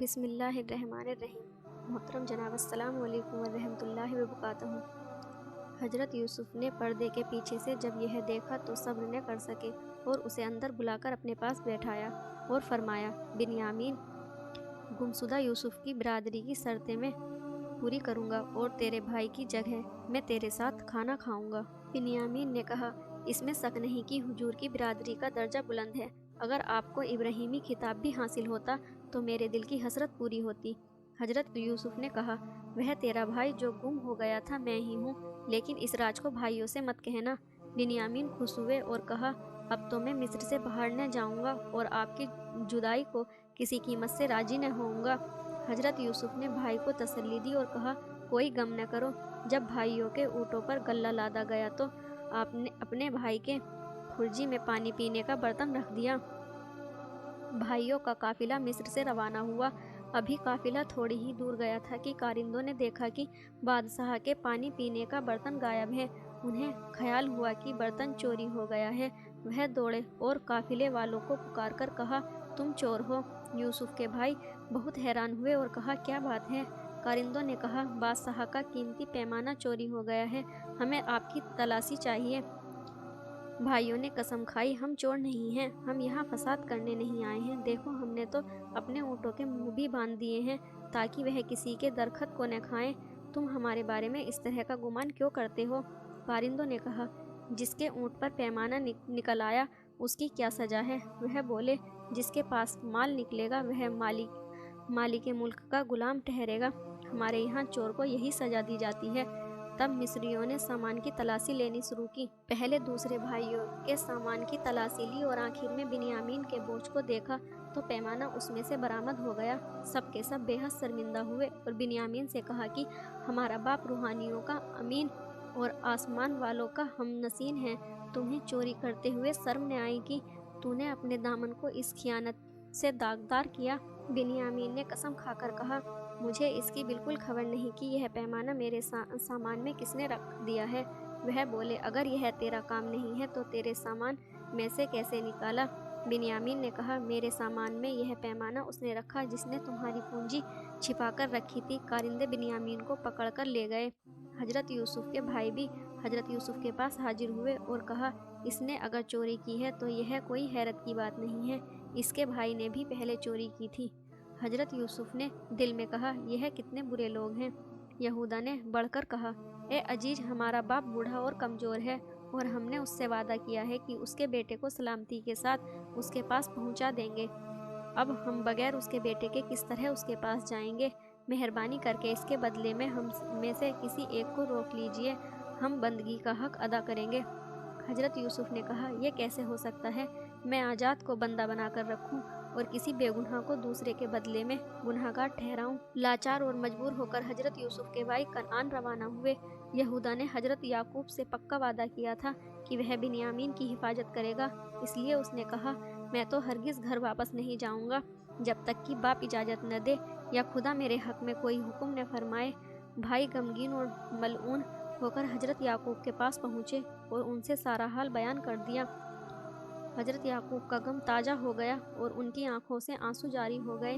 بسم اللہ الرحمن الرحیم۔ محترم جناب، السلام علیکم ورحمۃ اللہ وبرکاتہ۔ حضرت یوسف نے پردے کے پیچھے سے جب یہ دیکھا تو صبر نہ کر سکے اور اسے اندر بلا کر اپنے پاس بیٹھایا اور فرمایا، بنیامین، گمشدہ یوسف کی برادری کی شرطیں میں پوری کروں گا اور تیرے بھائی کی جگہ میں تیرے ساتھ کھانا کھاؤں گا۔ بنیامین نے کہا، اس میں شک نہیں کہ حضور کی برادری کا درجہ بلند ہے۔ اگر آپ کو ابراہیمی خطاب بھی حاصل ہوتا تو میرے دل کی حسرت پوری ہوتی۔ حضرت یوسف نے کہا، وہ تیرا بھائی جو گم ہو گیا تھا میں ہی ہوں، لیکن اس راز کو بھائیوں سے مت کہنا۔ بنیامین خوش ہوئے اور کہا، اب تو میں مصر سے باہر نہ جاؤں گا اور آپ کی جدائی کو کسی قیمت سے راضی نہ ہوں گا۔ حضرت یوسف نے بھائی کو تسلی دی اور کہا، کوئی غم نہ کرو۔ جب بھائیوں کے اونٹوں پر غلہ لادا گیا تو آپ نے اپنے بھائی کے خرجی میں پانی پینے کا برتن رکھ دیا۔ بھائیوں کا قافلہ مصر سے روانہ ہوا۔ ابھی قافلہ تھوڑی ہی دور گیا تھا کہ کارندوں نے دیکھا کہ بادشاہ کے پانی پینے کا برتن غائب ہے۔ انہیں خیال ہوا کہ برتن چوری ہو گیا ہے۔ وہ دوڑے اور قافلے والوں کو پکار کر کہا، تم چور ہو۔ یوسف کے بھائی بہت حیران ہوئے اور کہا، کیا بات ہے؟ کارندوں نے کہا، بادشاہ کا قیمتی پیمانہ چوری ہو گیا ہے، ہمیں آپ کی تلاشی چاہیے۔ بھائیوں نے قسم کھائی، ہم چور نہیں ہیں، ہم یہاں فساد کرنے نہیں آئے ہیں۔ دیکھو، ہم نے تو اپنے اونٹوں کے منہ بھی باندھ دیے ہیں تاکہ وہ کسی کے درخت کو نہ کھائیں۔ تم ہمارے بارے میں اس طرح کا گمان کیوں کرتے ہو؟ کارندوں نے کہا، جس کے اونٹ پر پیمانہ نکل آیا اس کی کیا سزا ہے؟ وہ بولے، جس کے پاس مال نکلے گا وہ مالک ملک کا غلام ٹھہرے گا۔ ہمارے یہاں چور کو یہی سزا دی جاتی ہے۔ تب مصریوں نے سامان کی تلاشی لینی شروع کی۔ پہلے دوسرے بھائیوں کے سامان کی تلاشی لی اور آخر میں بنیامین کے بوجھ کو دیکھا تو پیمانہ اس میں سے برآمد ہو گیا۔ سب کے سب بے حد شرمندہ ہوئے اور بنیامین سے کہا کہ ہمارا باپ روحانیوں کا امین اور آسمان والوں کا ہم نشین ہے۔ تمہیں چوری کرتے ہوئے شرم نہ آئی کہ تو نے اپنے دامن کو اس خیانت سے داغدار کیا؟ بنیامین نے قسم کھا کر کہا، مجھے اس کی بالکل خبر نہیں کہ یہ پیمانہ میرے سامان میں کس نے رکھ دیا ہے۔ وہ بولے، اگر یہ تیرا کام نہیں ہے تو تیرے سامان میں سے کیسے نکالا؟ بنیامین نے کہا، میرے سامان میں یہ پیمانہ اس نے رکھا جس نے تمہاری پونجی چھپا کر رکھی تھی۔ کارندے بنیامین کو پکڑ کر لے گئے۔ حضرت یوسف کے بھائی بھی حضرت یوسف کے پاس حاضر ہوئے اور کہا، اس نے اگر چوری کی ہے تو یہ کوئی حیرت کی بات نہیں ہے، اس کے بھائی نے بھی پہلے چوری کی تھی۔ حضرت یوسف نے دل میں کہا، یہ کتنے برے لوگ ہیں۔ یہودا نے بڑھ کر کہا، اے عزیز، ہمارا باپ بوڑھا اور کمزور ہے اور ہم نے اس سے وعدہ کیا ہے کہ اس کے بیٹے کو سلامتی کے ساتھ اس کے پاس پہنچا دیں گے۔ اب ہم بغیر اس کے بیٹے کے کس طرح اس کے پاس جائیں گے؟ مہربانی کر کے اس کے بدلے میں ہم میں سے کسی ایک کو روک لیجئے، ہم بندگی کا حق ادا کریں گے۔ حضرت یوسف نے کہا، یہ کیسے ہو سکتا ہے؟ میں آزاد کو بندہ بنا کر رکھوں اور کسی بے گناہ کو دوسرے کے بدلے میں گناہ گار ٹھہراؤں؟ لاچار اور مجبور ہو کر حضرت یوسف کے بھائی کنعان روانہ ہوئے۔ یہودا نے حضرت یعقوب سے پکا وعدہ کیا تھا کہ وہ بنیامین کی حفاظت کرے گا، اس لیے اس نے کہا، میں تو ہرگز گھر واپس نہیں جاؤں گا جب تک کہ باپ اجازت نہ دے یا خدا میرے حق میں کوئی حکم نہ فرمائے۔ بھائی غمگین اور ملعون ہو کر حضرت یعقوب کے پاس پہنچے اور ان سے سارا حال بیان کر دیا۔ حضرت یعقوب کا غم تازہ ہو گیا اور ان کی آنکھوں سے آنسو جاری ہو گئے۔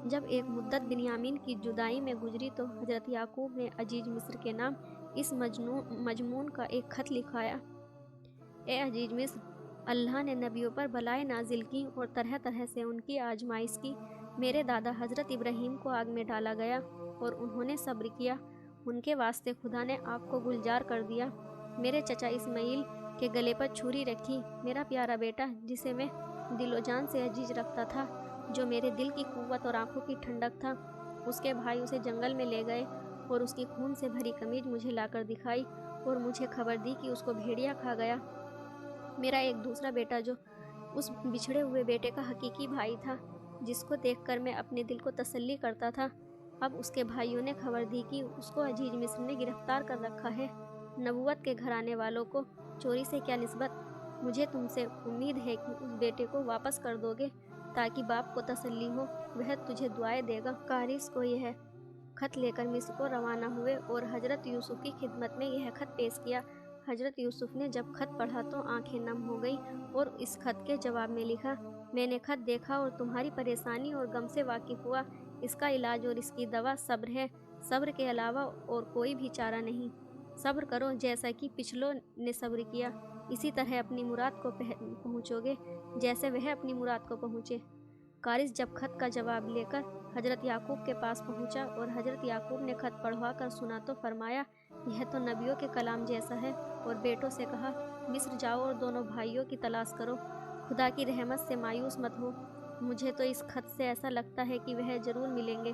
جب ایک مدت بنیامین کی جدائی میں گزری تو حضرت یعقوب نے عزیز مصر کے نام اس مضمون کا ایک خط لکھایا، اے عزیز مصر، اللہ نے نبیوں پر بلائیں نازل کی اور طرح طرح سے ان کی آزمائش کی۔ میرے دادا حضرت ابراہیم کو آگ میں ڈالا گیا اور انہوں نے صبر کیا، ان کے واسطے خدا نے آگ کو گلزار کر دیا۔ میرے چچا اسماعیل کے گلے پر چھری رکھی۔ میرا پیارا بیٹا جسے میں دل و جان سے عزیز رکھتا تھا، جو میرے دل کی قوت اور آنکھوں کی ٹھنڈک تھا، اس کے بھائی اسے جنگل میں لے گئے اور اس کی خون سے بھری قمیض مجھے لا کر دکھائی اور مجھے خبر دی کہ اس کو بھیڑیا کھا گیا۔ میرا ایک دوسرا بیٹا جو اس بچھڑے ہوئے بیٹے کا حقیقی بھائی تھا، جس کو دیکھ کر میں اپنے دل کو تسلی کرتا تھا، اب اس کے بھائیوں نے خبر دی کہ اس کو عزیز مصر نے گرفتار کر رکھا ہے۔ نبوت کے گھرانے والوں کو چوری سے کیا نسبت؟ مجھے تم سے امید ہے کہ اس بیٹے کو واپس کر دو گے تاکہ باپ کو تسلی ہو، وہ تجھے دعائیں دے گا۔ کارث کو یہ خط لے کر مصر کو روانہ ہوئے اور حضرت یوسف کی خدمت میں یہ خط پیش کیا۔ حضرت یوسف نے جب خط پڑھا تو آنکھیں نم ہو گئیں اور اس خط کے جواب میں لکھا، میں نے خط دیکھا اور تمہاری پریشانی اور غم سے واقف ہوا۔ اس کا علاج اور اس کی دوا صبر ہے، صبر کے علاوہ اور کوئی بھی چارہ نہیں۔ صبر کرو جیسا کہ پچھلوں نے صبر کیا، اسی طرح اپنی مراد کو پہنچو گے جیسے وہ اپنی مراد کو پہنچے۔ قارث جب خط کا جواب لے کر حضرت یعقوب کے پاس پہنچا اور حضرت یعقوب نے خط پڑھوا کر سنا تو فرمایا، یہ تو نبیوں کے کلام جیسا ہے، اور بیٹوں سے کہا، مصر جاؤ اور دونوں بھائیوں کی تلاش کرو، خدا کی رحمت سے مایوس مت ہو، مجھے تو اس خط سے ایسا لگتا ہے کہ وہ ضرور ملیں گے،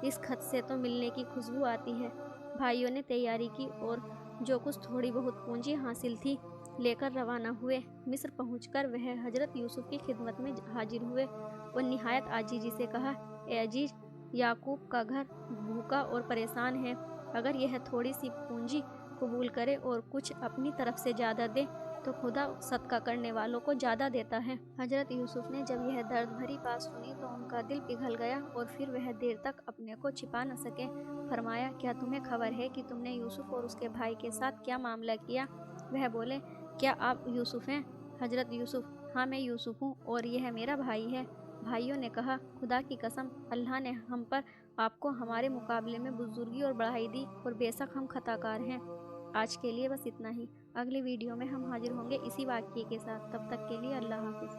اس خط سے تو ملنے کی خوشبو آتی ہے۔ بھائیوں نے تیاری کی اور جو کچھ تھوڑی بہت پونجی حاصل تھی لے کر روانہ ہوئے۔ مصر پہنچ کر وہ حضرت یوسف کی خدمت میں حاضر ہوئے اور نہایت عاجزی سے کہا، اے عزیز، یعقوب کا گھر بھوکا اور پریشان ہے، اگر یہ تھوڑی سی پونجی قبول کرے اور کچھ اپنی طرف سے زیادہ دے تو خدا صدقہ کرنے والوں کو زیادہ دیتا ہے۔ حضرت یوسف نے جب یہ درد بھری بات سنی تو ان کا دل پگھل گیا اور پھر وہ دیر تک اپنے کو چھپا نہ سکے۔ فرمایا، کیا تمہیں خبر ہے کہ تم نے یوسف اور اس کے بھائی کے ساتھ کیا معاملہ کیا؟ وہ بولے، کیا آپ یوسف ہیں؟ حضرت یوسف، ہاں میں یوسف ہوں اور یہ میرا بھائی ہے۔ بھائیوں نے کہا، خدا کی قسم، اللہ نے ہم پر آپ کو ہمارے مقابلے میں بزرگی اور بڑائی دی اور بے شک ہم خطا کار ہیں۔ آج کے لیے بس اتنا ہی، اگلی ویڈیو میں ہم حاضر ہوں گے اسی واقعے کے ساتھ، تب تک کے لیے اللہ حافظ۔